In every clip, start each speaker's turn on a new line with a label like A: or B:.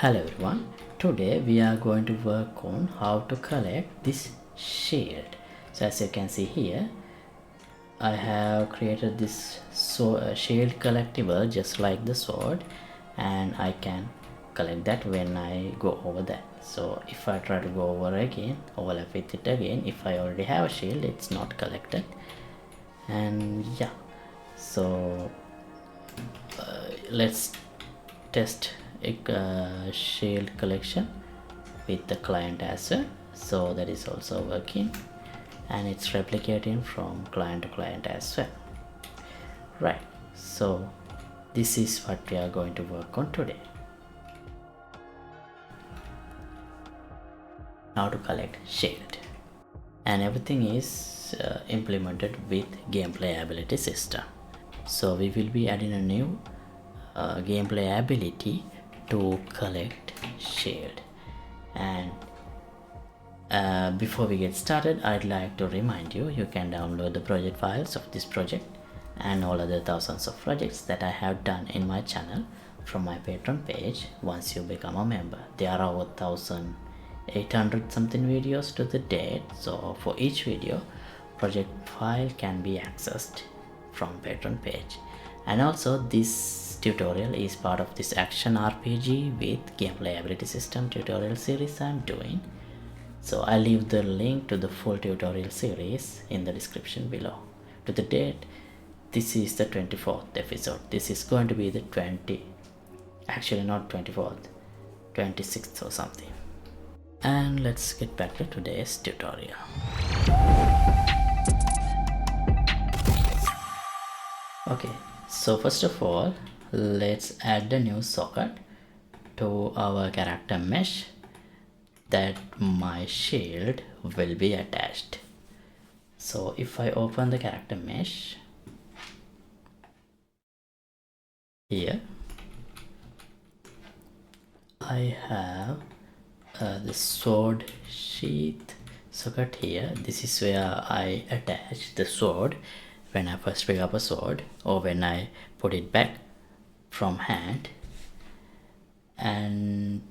A: Hello everyone, today we are going to work on how to collect this shield. So as you can see here, I have created this shield collectible just like the sword, and I can collect that when I go over that. So if I try to go over again, overlap with it again, if I already have a shield, it's not collected. And yeah, so let's test a shield collection with the client as well. So that is also working, and it's replicating from client to client as well, right? So this is what we are going to work on today. How to collect shield, and everything is implemented with gameplay ability system. So we will be adding a new gameplay ability to collect shield. And before we get started, I'd like to remind you, you can download the project files of this project and all other thousands of projects that I have done in my channel from my Patreon page once you become a member. There are over 1,800 something videos to the date, so for each video, project file can be accessed from Patreon page. And also this tutorial is part of this action RPG with gameplay ability system tutorial series I'm doing. So I'll leave the link to the full tutorial series in the description below. To the date, this is the 24th episode. This is going to be the actually not 24th, 26th or something. And let's get back to today's tutorial. Okay, so first of all, let's add the new socket to our character mesh that my shield will be attached. So if I open the character mesh here, I have the sword sheath socket here. This is where I attach the sword when I first pick up a sword or when I put it back from hand. And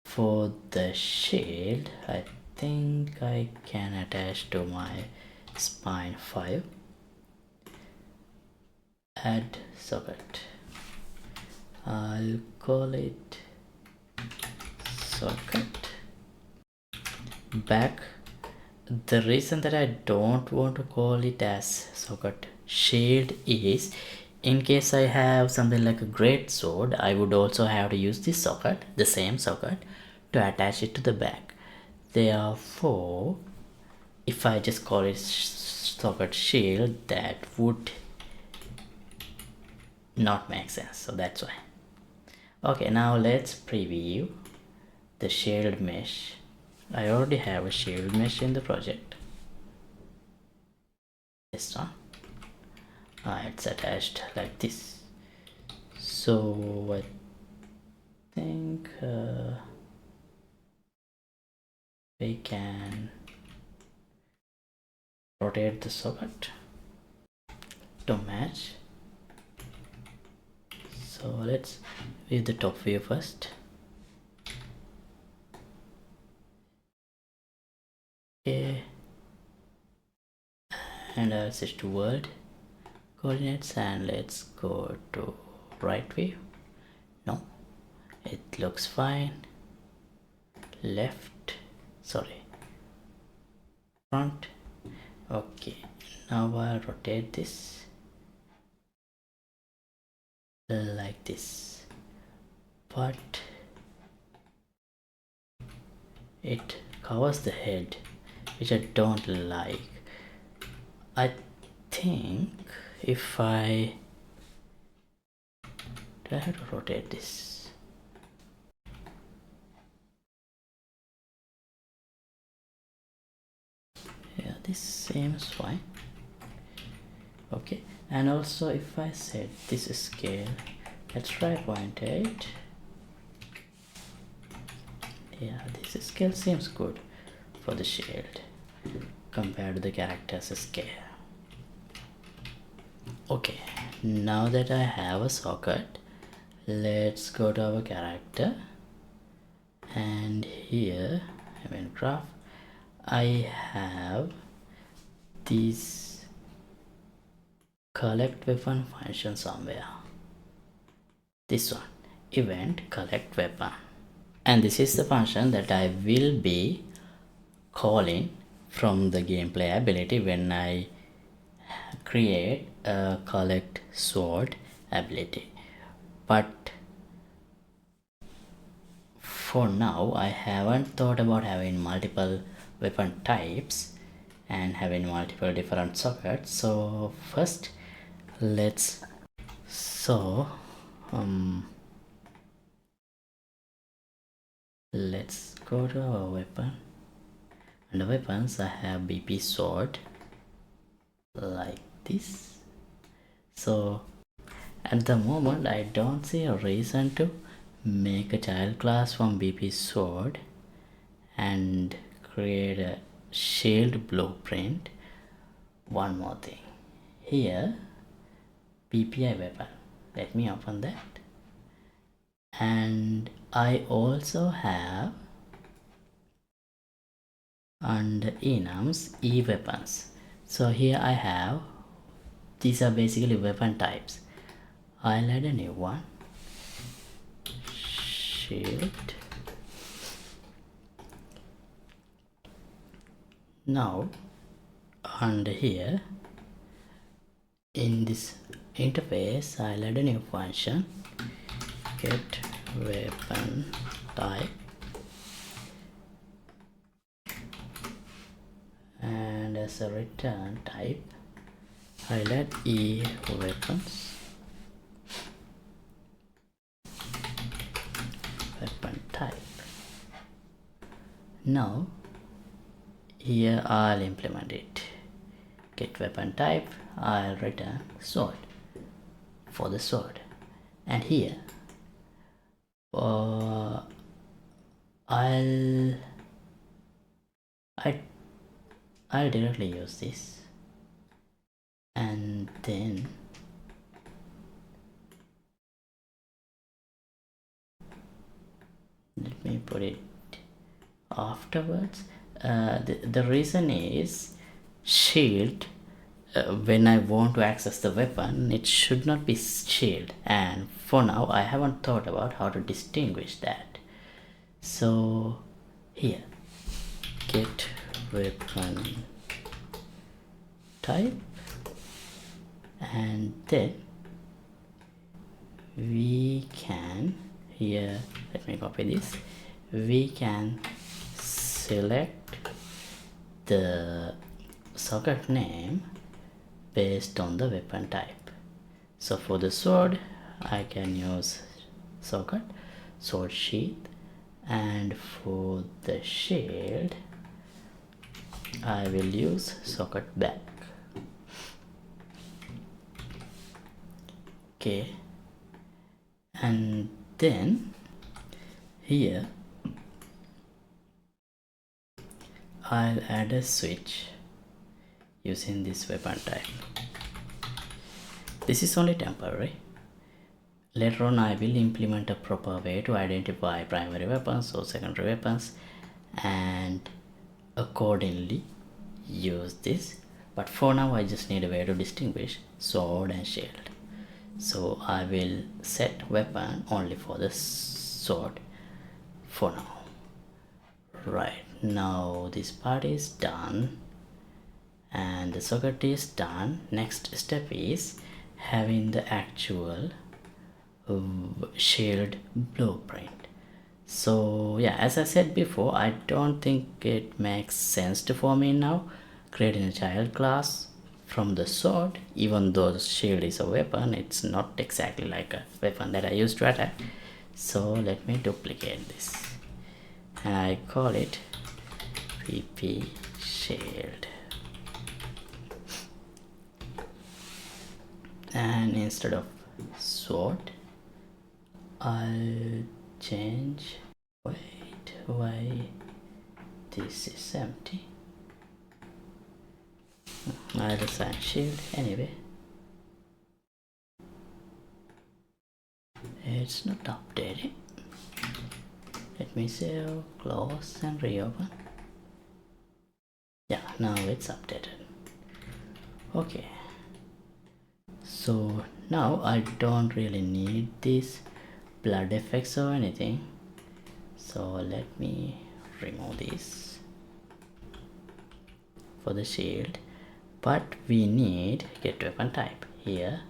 A: for the shield, I think I can attach to my spine 5. Add socket. I'll call it socket back. The reason that I don't want to call it as socket shield is in case I have something like a great sword, I would also have to use this socket, the same socket, to attach it to the back. Therefore, if I just call it socket shield, that would not make sense. So that's why. Okay, now let's preview the shield mesh. I already have a shield mesh in the project. This one. It's attached like this. So I think we can rotate the socket to match. So let's view the top view first. Okay, and I'll switch to world coordinates and let's go to right view. No, it looks fine. Left, sorry, front. Okay, now I'll rotate this like this, but it covers the head, which I don't like. I think if I have to rotate this. Yeah, this seems fine. Okay, and also if I set this scale, let's try 0.8. Yeah, this scale seems good for the shield compared to the character's scale. Okay, now that I have a socket, let's go to our character, and here event graph, I have this collect weapon function somewhere. This one, event collect weapon, and this is the function that I will be calling from the gameplay ability when I create a collect sword ability. But for now I haven't thought about having multiple weapon types and having multiple different sockets. So first let's let's go to our weapon. Under weapons I have BP sword like this. So at the moment I don't see a reason to make a child class from BP sword and create a shield blueprint. One more thing, here BPI weapon, let me open that, and I also have under enums e-weapons. So here I have, these are basically weapon types. I'll add a new one, shield. Now under here in this interface I'll add a new function, get weapon type, and as a return type I'll add e weapons weapon type. Now here I'll implement it, get weapon type, I'll return sword for the sword, and here I'll directly use this, and then let me put it afterwards. The reason is shield, when I want to access the weapon it should not be shield, and for now I haven't thought about how to distinguish that. So here get weapon type, and then we can, here let me copy this, we can select the socket name based on the weapon type. So for the sword I can use socket sword sheath, and for the shield I will use socket back. Okay, and then here I'll add a switch using this weapon type. This is only temporary. Later on I will implement a proper way to identify primary weapons or secondary weapons and accordingly use this, but for now I just need a way to distinguish sword and shield. So I will set weapon only for the sword for now. Right, now this part is done and the socket is done. Next step is having the actual shield blueprint. So yeah, as I said before, I don't think it makes sense for me now creating a child class from the sword. Even though the shield is a weapon, it's not exactly like a weapon that I used to attack. So let me duplicate this and I call it PP shield, and instead of sword I'll change, wait, why this is empty, I'll assign shield anyway, it's not updating. Let me save, close and reopen. Yeah, now it's updated. Okay, so now I don't really need these blood effects or anything, so let me remove this for the shield. But we need get weapon type. Here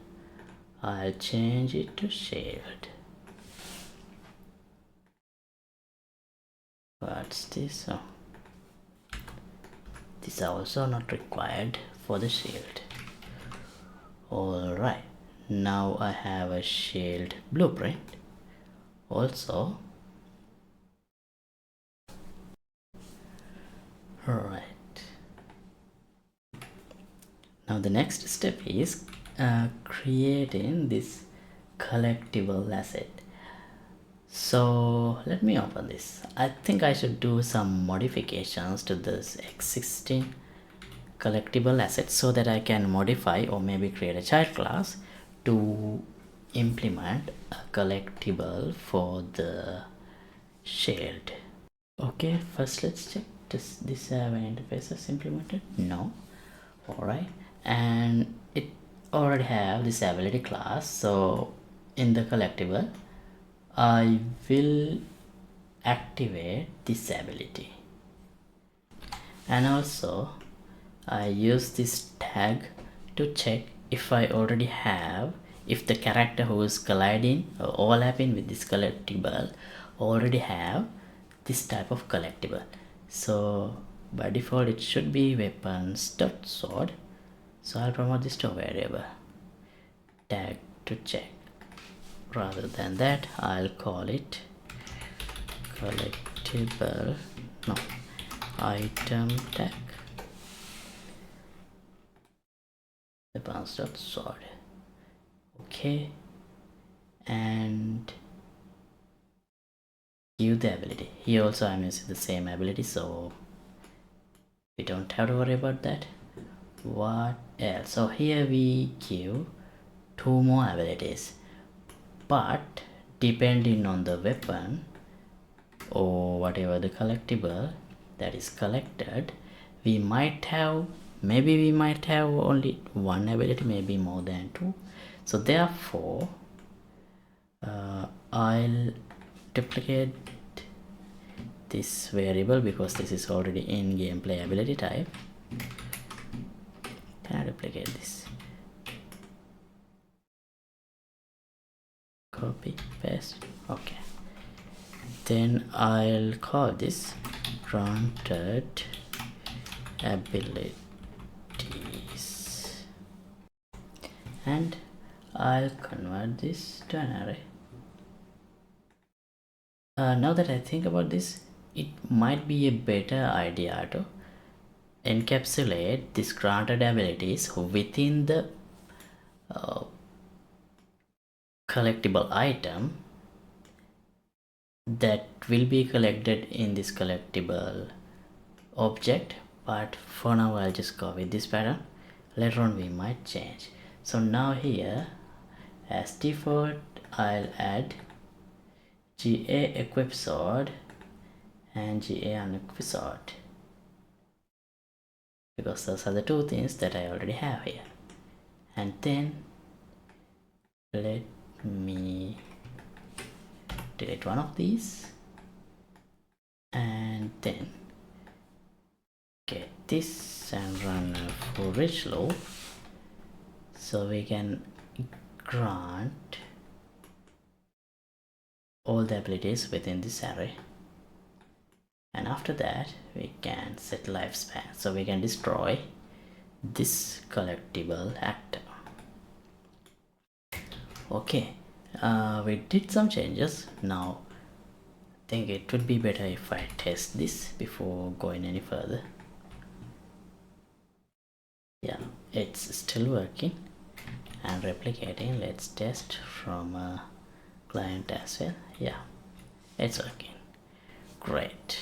A: I'll change it to shield. What's this? Oh, this is also not required for the shield. Alright, now I have a shield blueprint. Also, right. Now the next step is creating this collectible asset. So let me open this. I think I should do some modifications to this existing collectible asset so that I can modify or maybe create a child class to implement a collectible for the shield. Okay, first let's check, does this have an interfaces implemented? No. Alright, and it already have this ability class, so in the collectible I will activate this ability, and also I use this tag to check if I already have, if the character who is colliding or overlapping with this collectible already have this type of collectible. So by default it should be weapons.sword, so I'll promote this to a variable tag to check. Rather than that, I'll call it collectible, no, item tag weapons.sword. Okay, and give the ability. Here also I'm using the same ability, so we don't have to worry about that. What else? So here we give 2 more abilities, but depending on the weapon or whatever the collectible that is collected, we might have, maybe we might have only 1 ability, maybe more than 2. So therefore I'll duplicate this variable because this is already in gameplay ability type. Can I duplicate this? Copy, paste. Okay, then I'll call this granted abilities, and I'll convert this to an array. Now that I think about this, it might be a better idea to encapsulate these granted abilities within the collectible item that will be collected in this collectible object. But for now I'll just go with this pattern. Later on we might change. So now here as default I'll add GA equip sword and GA unequip sword, because those are the 2 things that I already have here. And then let me delete one of these and then get this and run a for each loop, so we can grant all the abilities within this array. And after that we can set lifespan, so we can destroy this collectible actor. Okay, we did some changes. Now I think it would be better if I test this before going any further. Yeah, it's still working and replicating. Let's test from a client as well. Yeah, it's working. Great.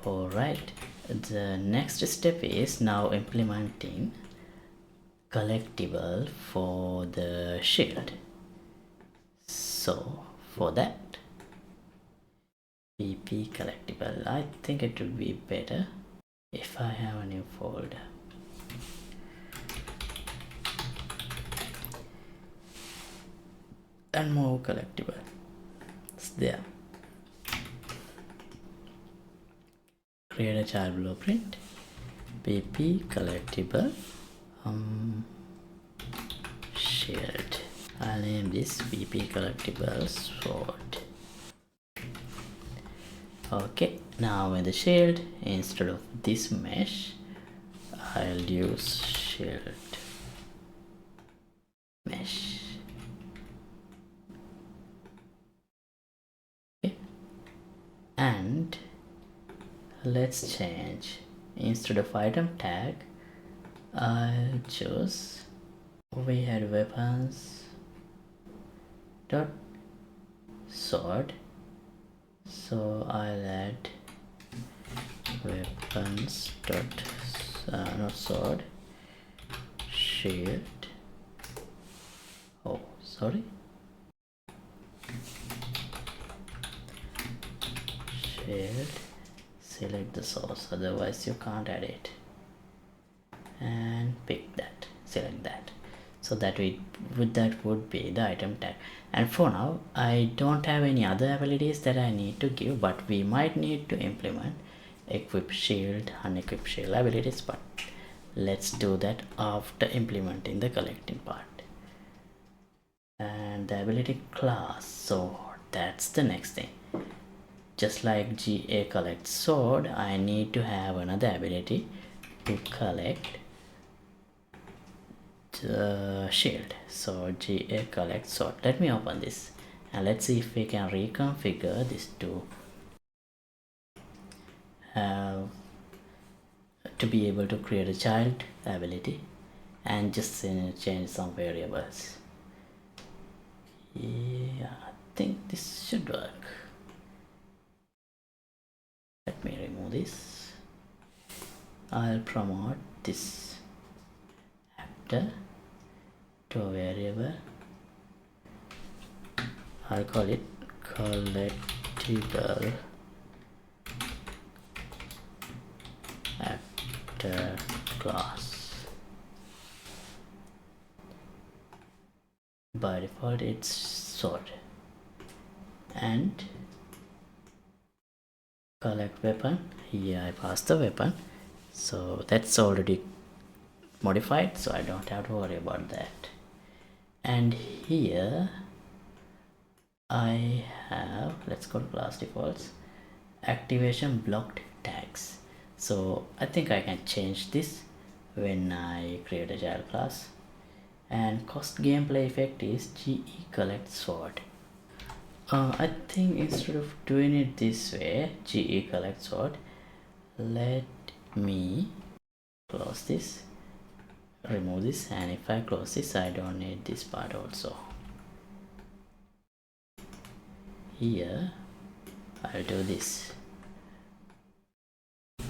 A: Alright, the next step is now implementing collectible for the shield. So for that. VP collectible. I think it would be better if I have a new folder. And more collectible. It's there. Create a child blueprint. VP collectible. Shield. I'll name this VP collectible sword. Okay, now in the shield, instead of this mesh, I'll use shield mesh. Okay, and let's change, instead of item tag, I'll choose, we had weapons dot sword, so I'll add weapons dot not sword, shield, oh sorry, shield, select the source, otherwise you can't add it, and pick that, select that. So that would be the item tag. And for now I don't have any other abilities that I need to give, but we might need to implement equip shield, unequip shield abilities, but let's do that after implementing the collecting part. And the ability class, so that's the next thing. Just like GA collect sword, I need to have another ability to collect the shield. So GA collect sword. Let me open this and let's see if we can reconfigure this to be able to create a child ability and just change some variables. Yeah, I think this should work. Let me remove this. I'll promote this actor to a variable. I'll call it collectible actor class. By default it's sword, and collect weapon. Here I passed the weapon, so that's already modified, so I don't have to worry about that. And here I have, let's go to class defaults, activation blocked tags. So I think I can change this when I create a child class. And cost gameplay effect is GE collect sword. I think instead of doing it this way, GE collect sword, let me close this, remove this, and if I close this, I don't need this part also. Here I'll do this,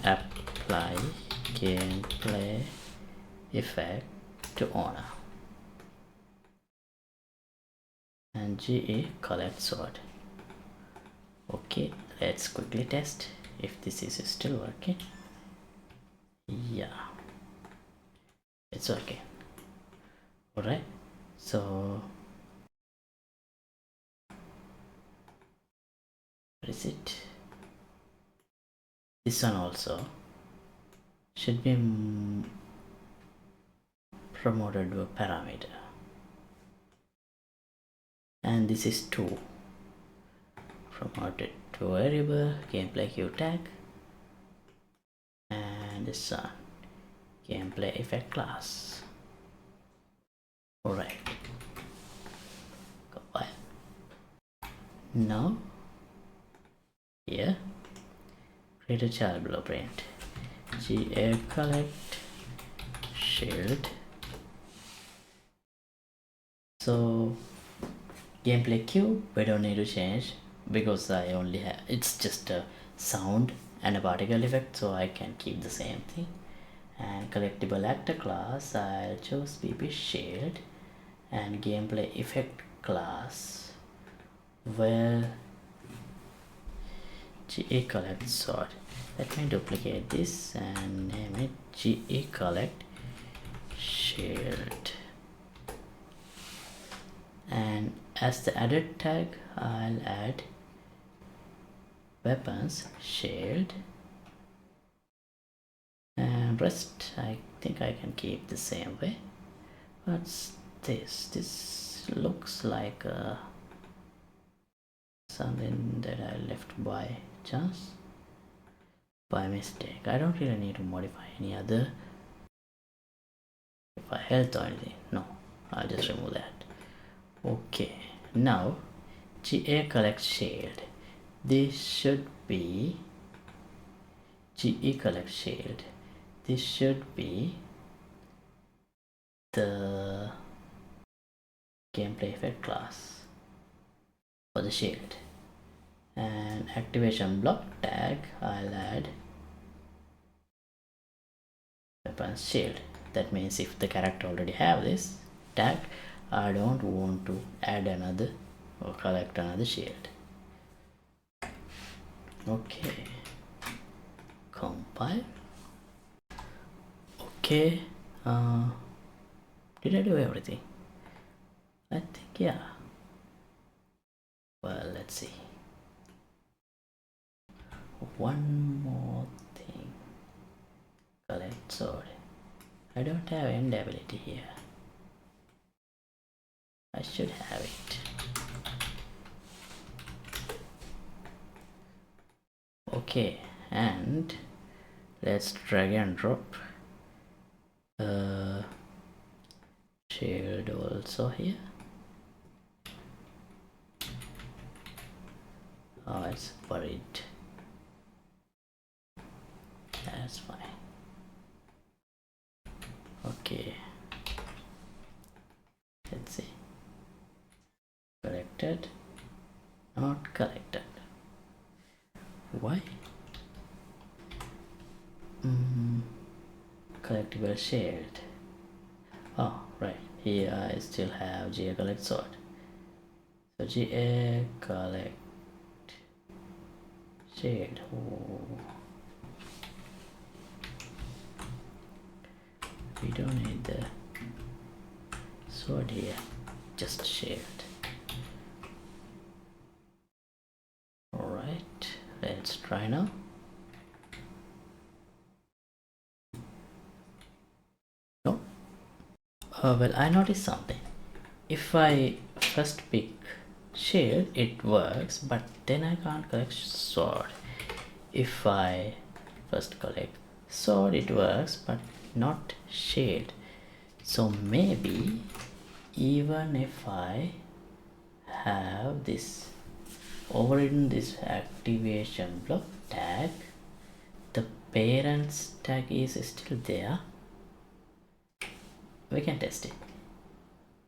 A: apply gameplay effect to owner, and GE collect sword. Okay, let's quickly test if this is still working. Yeah, it's okay. Alright, so what is it? This one also should be promoted to a parameter, and this is 2, promoted to variable gameplay queue tag, and this one gameplay effect class. Alright, compile. Now here create a child blueprint, GA collect shield. So gameplay queue we don't need to change because I only have, it's just a sound and a particle effect, so I can keep the same thing. And collectible actor class, I'll choose VP shield, and gameplay effect class well, 𝐂𝐚𝐭𝐫𝐨𝐽. Let me duplicate this and name it 𝐂𝐚𝐭𝐫𝐽𝐻. And as the added tag, I'll add weapons shield, and rest I think I can keep the same way. What's this? This looks like something that I left by chance, by mistake. I don't really need to modify any other, if I health or anything. No, I'll just remove that. Okay, now 𝐂𝐴_shield. This should be 𝐂𝐴_shield. This should be the gameplay effect class for the shield. And activation block tag, I'll add weapons shield. That means if the character already have this tag, I don't want to add another or collect another shield. Okay, compile. Okay, did I do everything? I think yeah. Well, let's see. One more thing. Collect sword. I don't have end ability here. I should have it. Okay, and let's drag and drop shield also here. Oh, it's buried. That's fine. Okay, let's see. Collected, not collected. Why? Collectible shield. Oh, right. Here I still have GA collect sword. So GA collect shield. Oh. We don't need the sword here, just shield. Alright, let's try now. No. Well, I noticed something. If I first pick shield, it works, but then I can't collect sword. If I first collect sword, it works, but not shield. So maybe even if I have this overridden this activation block tag, the parents tag is still there. We can test it.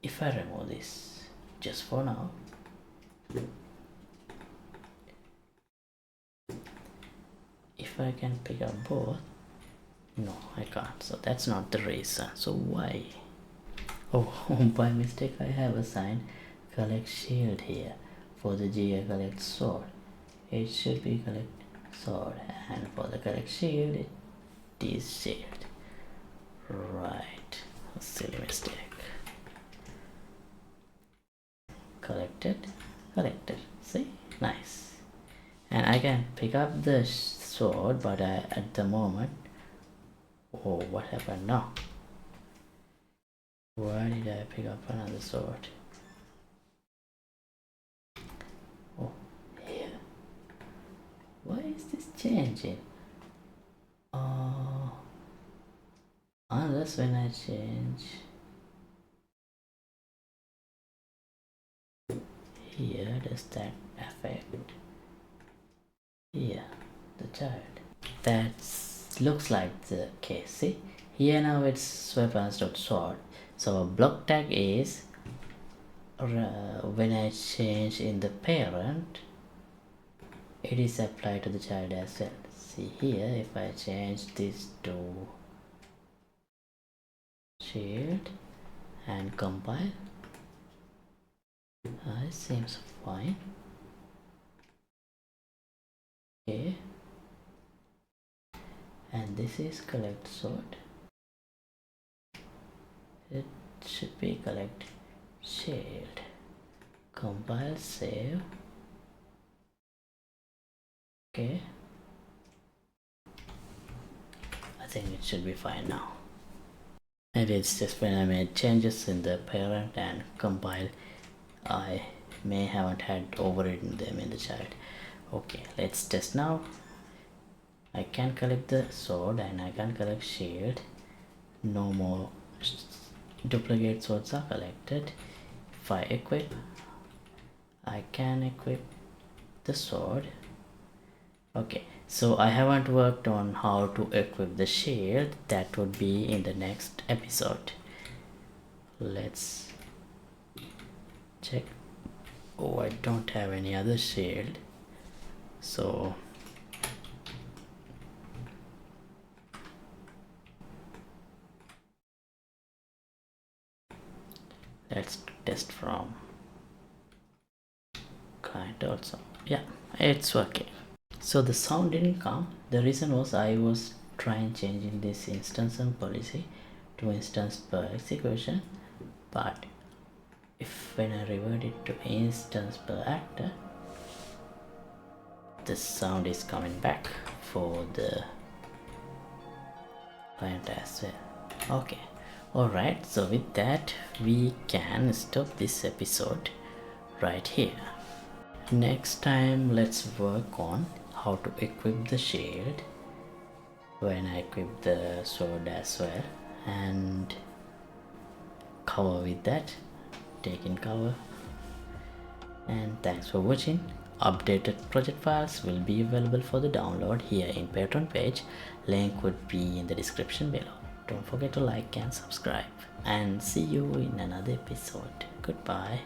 A: If I remove this just for now, if I can pick up both, no, I can't. So that's not the reason. So why? Oh, by mistake I have assigned collect shield here for the GA collect sword. It should be collect sword, and for the collect shield it is shield. Right, a silly mistake. Collected, collected. See, nice. And I can pick up the sword, but at the moment, oh, what happened now? Why did I pick up another sword? Oh, here. Why is this changing? Unless when I change here, does that affect here the child? That looks like the case. See, here now it's weapons.sword. So block tag is when I change in the parent, it is applied to the child as well. See here, if I change this to shield and compile, it seems fine. Okay, and this is collect sword. It should be collect shield. Compile, save. Okay, I think it should be fine now. Maybe it's just when I made changes in the parent and compile, I may haven't had overridden them in the child. Okay, let's test now. I can collect the sword and I can collect shield. No more duplicate swords are collected. If I equip, I can equip the sword. Okay, so I haven't worked on how to equip the shield. That would be in the next episode. Let's check. Oh, I don't have any other shield, so let's test from client also. Yeah, it's working. So the sound didn't come. The reason was I was trying changing this instance and policy to instance per execution, but if when I revert it to instance per actor, the sound is coming back for the client as well. Okay, alright, so with that we can stop this episode right here. Next time let's work on how to equip the shield when I equip the sword as well, and cover with that, taking cover. And thanks for watching. Updated project files will be available for the download here in Patreon page. Link would be in the description below. Don't forget to like and subscribe, and see you in another episode. Goodbye.